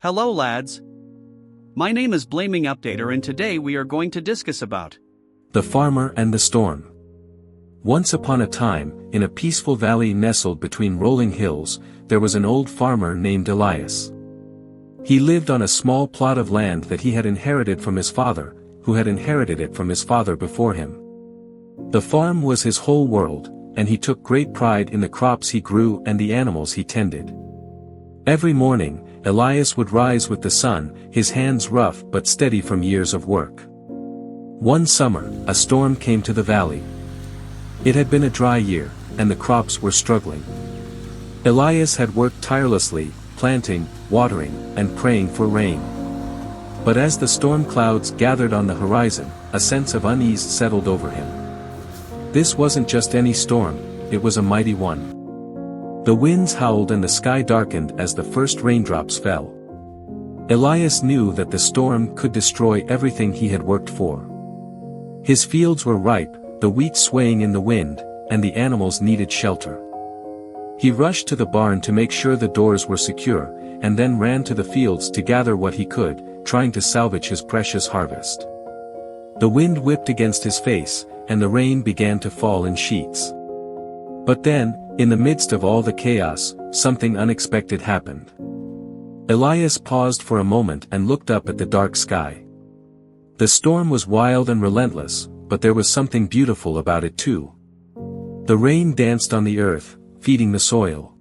Hello lads. My name is Blaming Updater and today we are going to discuss about The Farmer and the Storm. Once upon a time, in a peaceful valley nestled between rolling hills, there was an old farmer named Elias. He lived on a small plot of land that he had inherited from his father, who had inherited it from his father before him. The farm was his whole world, and he took great pride in the crops he grew and the animals he tended. Every morning, Elias would rise with the sun, his hands rough but steady from years of work. One summer, a storm came to the valley. It had been a dry year, and the crops were struggling. Elias had worked tirelessly, planting, watering, and praying for rain. But as the storm clouds gathered on the horizon, a sense of unease settled over him. This wasn't just any storm, it was a mighty one. The winds howled and the sky darkened as the first raindrops fell. Elias knew that the storm could destroy everything he had worked for. His fields were ripe, the wheat swaying in the wind, and the animals needed shelter. He rushed to the barn to make sure the doors were secure, and then ran to the fields to gather what he could, trying to salvage his precious harvest. The wind whipped against his face, and the rain began to fall in sheets. But then, in the midst of all the chaos, something unexpected happened. Elias paused for a moment and looked up at the dark sky. The storm was wild and relentless, but there was something beautiful about it too. The rain danced on the earth, feeding the soil.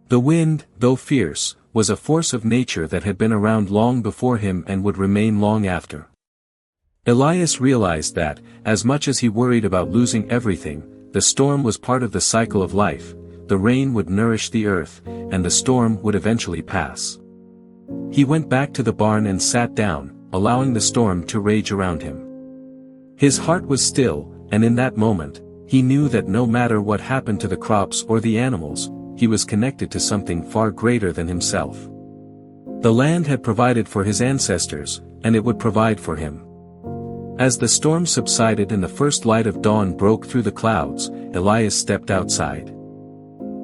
The wind, though fierce, was a force of nature that had been around long before him and would remain long after. Elias realized that, as much as he worried about losing everything, the storm was part of the cycle of life. The rain would nourish the earth, and the storm would eventually pass. He went back to the barn and sat down, allowing the storm to rage around him. His heart was still, and in that moment, he knew that no matter what happened to the crops or the animals, he was connected to something far greater than himself. The land had provided for his ancestors, and it would provide for him. As the storm subsided and the first light of dawn broke through the clouds, Elias stepped outside.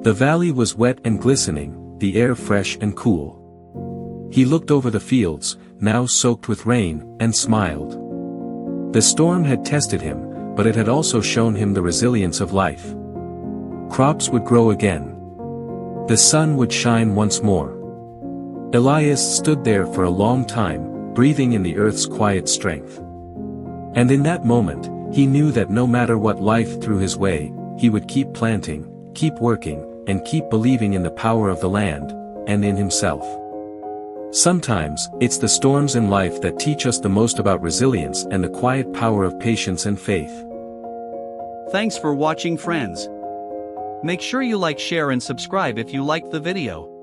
The valley was wet and glistening, the air fresh and cool. He looked over the fields, now soaked with rain, and smiled. The storm had tested him, but it had also shown him the resilience of life. Crops would grow again. The sun would shine once more. Elias stood there for a long time, breathing in the earth's quiet strength. And in that moment, he knew that no matter what life threw his way, he would keep planting, keep working, and keep believing in the power of the land, and in himself. Sometimes, it's the storms in life that teach us the most about resilience and the quiet power of patience and faith. Thanks for watching friends. Make sure you like, share and subscribe if you liked the video.